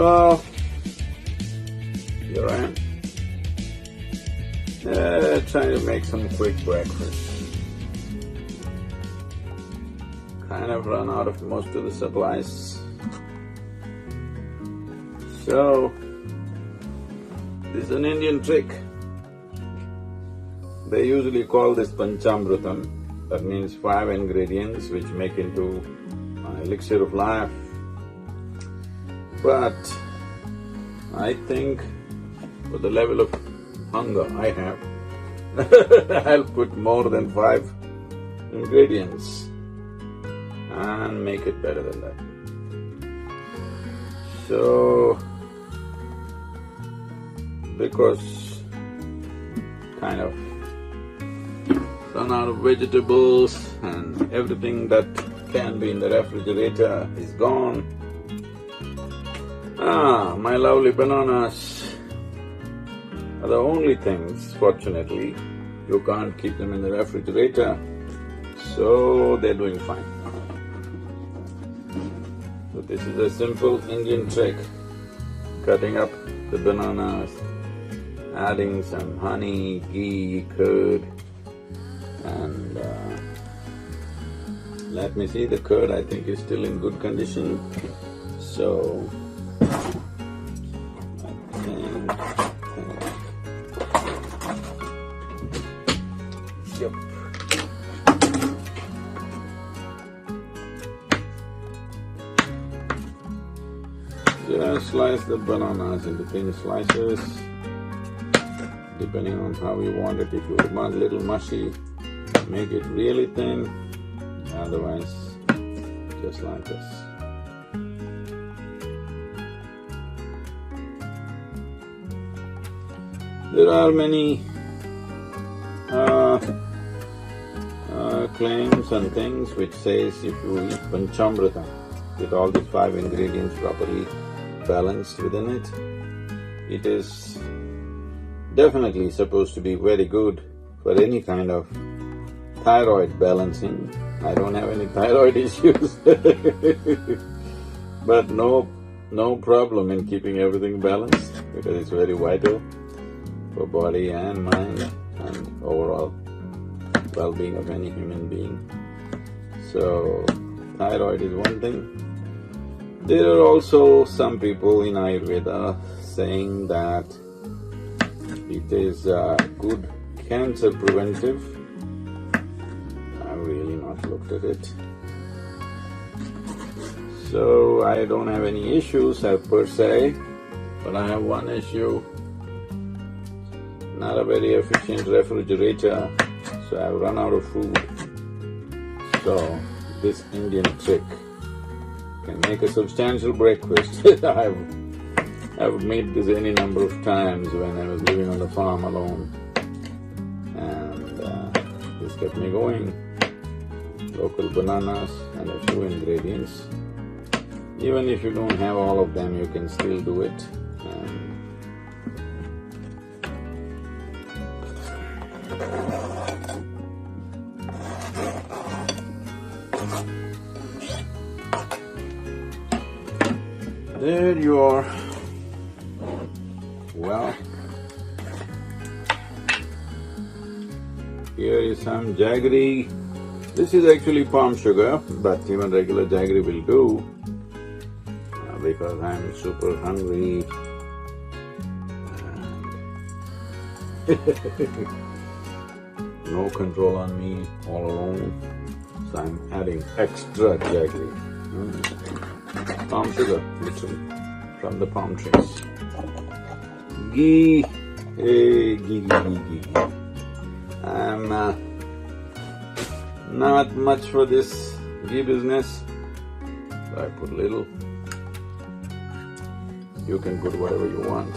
So, here I am. Trying to make some quick breakfast. Kind of run out of most of the supplies. So, this is an Indian trick. They usually call this Panchamritam. That means 5 ingredients which make into an elixir of life. But I think for the level of hunger I have, I'll put more than 5 ingredients and make it better than that. So, because kind of run out of vegetables and everything that can be in the refrigerator is gone. My lovely bananas are the only things, fortunately, you can't keep them in the refrigerator, so they're doing fine. So this is a simple Indian trick, cutting up the bananas, adding some honey, ghee, curd, and let me see, the curd I think is still in good condition, so yep. Just slice the bananas into thin slices, depending on how you want it. If you want a little mushy, make it really thin, otherwise just like this. There are many claims and things which says if you eat Panchamrita with all these 5 ingredients properly balanced within it, it is definitely supposed to be very good for any kind of thyroid balancing. I don't have any thyroid issues but no problem in keeping everything balanced, because it's very vital for body and mind and overall well-being of any human being. So, thyroid is one thing. There are also some people in Ayurveda saying that it is a good cancer preventive. I've really not looked at it. So, I don't have any issues per se, but I have one issue. Not a very efficient refrigerator, so I've run out of food. So, this Indian trick can make a substantial breakfast. I've made this any number of times when I was living on the farm alone, and this kept me going. Local bananas and a few ingredients. Even if you don't have all of them, you can still do it. There you are. Well, here is some jaggery. This is actually palm sugar, but even regular jaggery will do, because I'm super hungry. No control on me, all alone, so I'm adding extra jaggery. Palm sugar, literally, from the palm trees. Ghee, hey, ghee. I'm not much for this ghee business, so I put little. You can put whatever you want.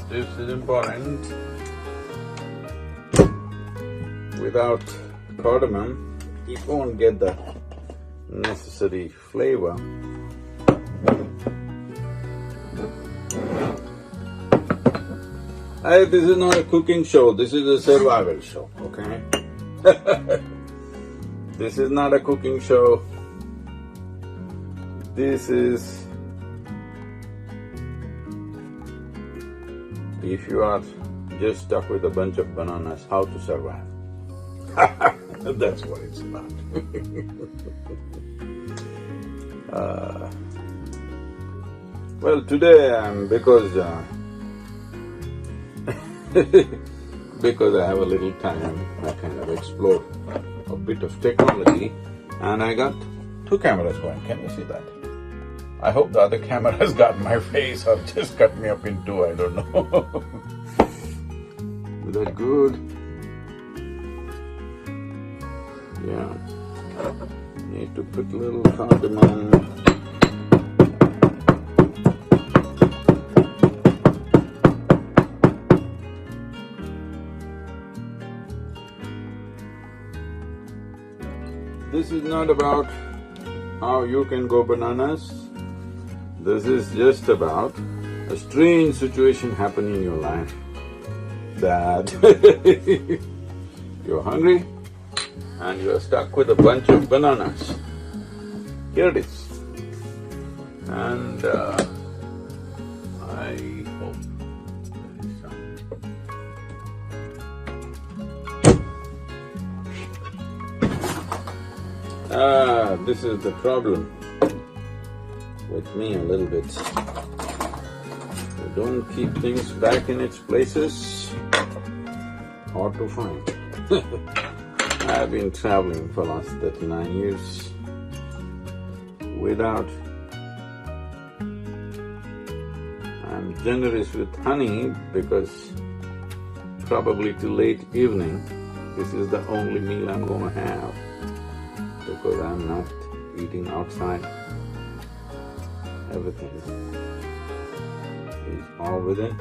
This is important. Without cardamom, you won't get the necessary flavor. This is not a cooking show, this is a survival show, okay? This is not a cooking show. This is, if you are just stuck with a bunch of bananas, how to survive. That's what it's about. Well, today because because I have a little time, I kind of explore a bit of technology, and I got two cameras going. Can you see that? I hope the other camera has got my face or just cut me up in two, I don't know. Is that good? Yeah. Need to put a little cardamom. This is not about how you can go bananas. This is just about a strange situation happening in your life that you're hungry and you're stuck with a bunch of bananas. Here it is. And I hope there is some. This is the problem with me a little bit. You don't keep things back in its places, hard to find. I've been traveling for the last 39 years without. I'm generous with honey because probably till late evening, this is the only meal I'm gonna have because I'm not eating outside. Everything is all within.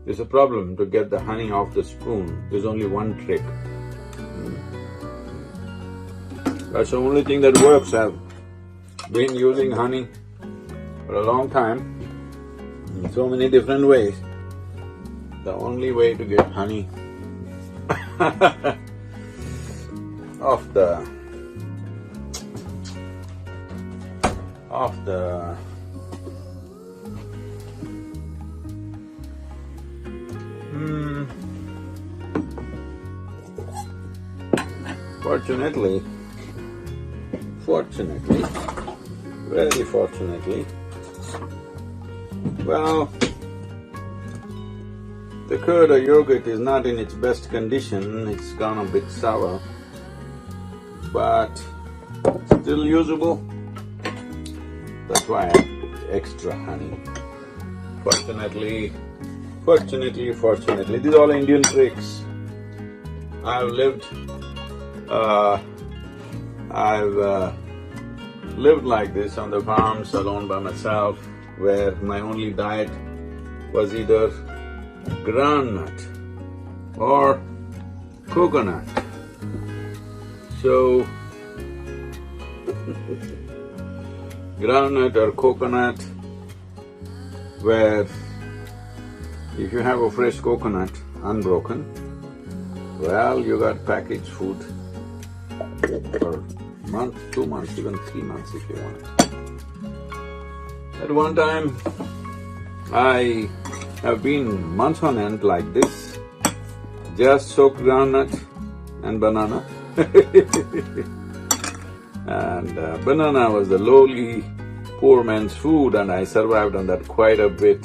It's a problem to get the honey off the spoon. There's only one trick. That's the only thing that works. I've been using honey for a long time in so many different ways. The only way to get honey off the fortunately, very fortunately, well, the curd or yogurt is not in its best condition, it's gone a bit sour, but still usable. That's why I put extra honey. Fortunately, these are all Indian tricks. I've lived like this on the farms alone by myself, where my only diet was either groundnut or coconut. So, groundnut or coconut, where if you have a fresh coconut, unbroken, well, you got packaged food for a month, 2 months, even 3 months if you want. At one time, I have been months on end like this, just soaked groundnut and banana. And banana was the lowly poor man's food, and I survived on that quite a bit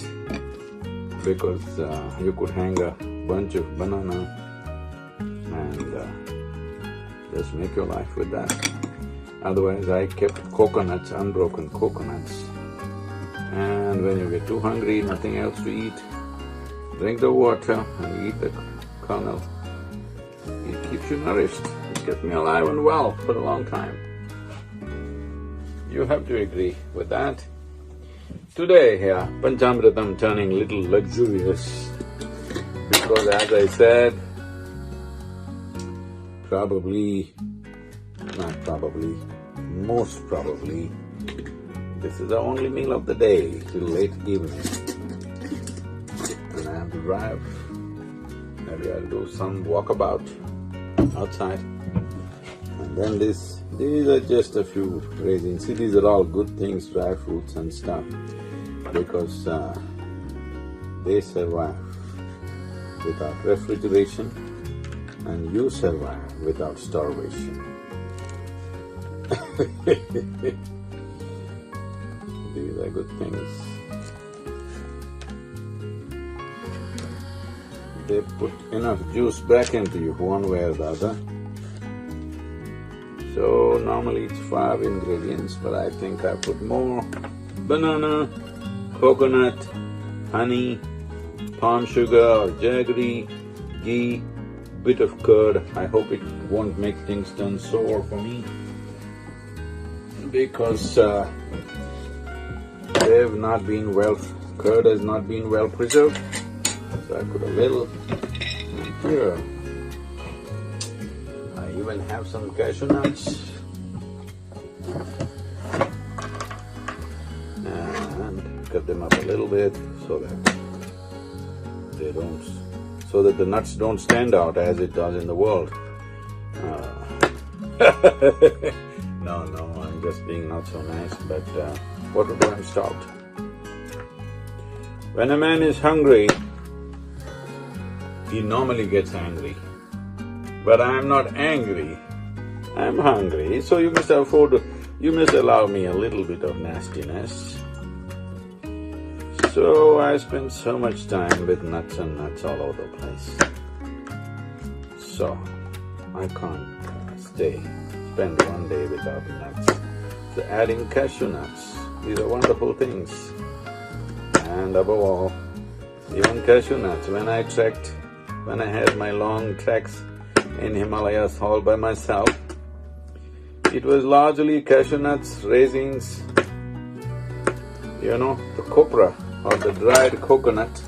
because you could hang a bunch of banana and just make your life with that. Otherwise, I kept coconuts, unbroken coconuts. And when you get too hungry, nothing else to eat, drink the water and eat the kernel. It keeps you nourished. It kept me alive and well for a long time. You have to agree with that. Today, Panchamrit I'm turning little luxurious because, as I said, most probably, this is the only meal of the day till late evening. And I have to drive Maybe I'll do some walkabout outside. And then these are just a few raisins. See, these are all good things, dry fruits and stuff, because they survive without refrigeration and you survive without starvation. These are good things. They put enough juice back into you one way or the other. So normally it's 5 ingredients, but I think I put more. Banana, coconut, honey, palm sugar or jaggery, ghee, bit of curd. I hope it won't make things turn sour for me, because they've not been curd has not been well preserved. So I put a little here. I even have some cashew nuts. And cut them up a little bit so that the nuts don't stand out as it does in the world. No, I'm just being not so nice, but what to do, I'm stopped. When a man is hungry, he normally gets angry. But I'm not angry, I'm hungry, so you must allow me a little bit of nastiness. So I spend so much time with nuts and nuts all over the place. So I can't spend one day without nuts. So adding cashew nuts, these are wonderful things. And above all, even cashew nuts, when I had my long treks in Himalayas all by myself, it was largely cashew nuts, raisins, the copra or the dried coconut,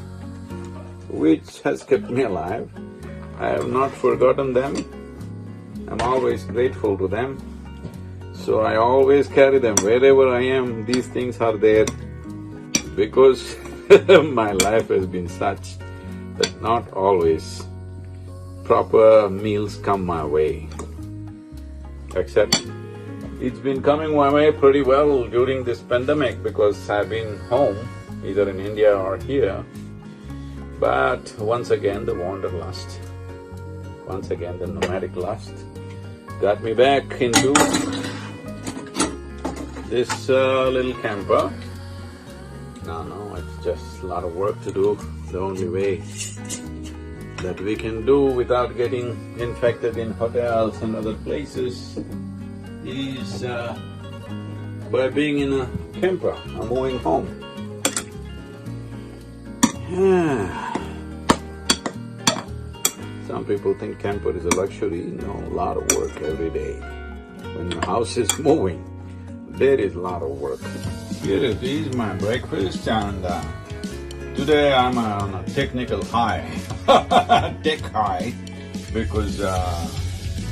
which has kept me alive. I have not forgotten them. I'm always grateful to them. So I always carry them wherever I am. These things are there because my life has been such that not always proper meals come my way. Except it's been coming my way pretty well during this pandemic because I've been home, either in India or here. But once again the wanderlust, once again the nomadic lust got me back into this little camper. No, it's just a lot of work to do. The only way that we can do without getting infected in hotels and other places is by being in a camper, a moving home. Some people think camper is a luxury. No, a lot of work every day. When your house is moving, there is a lot of work. Here it is, my breakfast, and today I'm on a technical high, tech high, because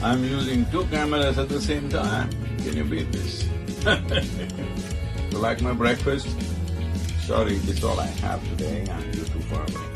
I'm using 2 cameras at the same time. Can you beat this? You like my breakfast? Sorry, that's all I have today, and you're too far away.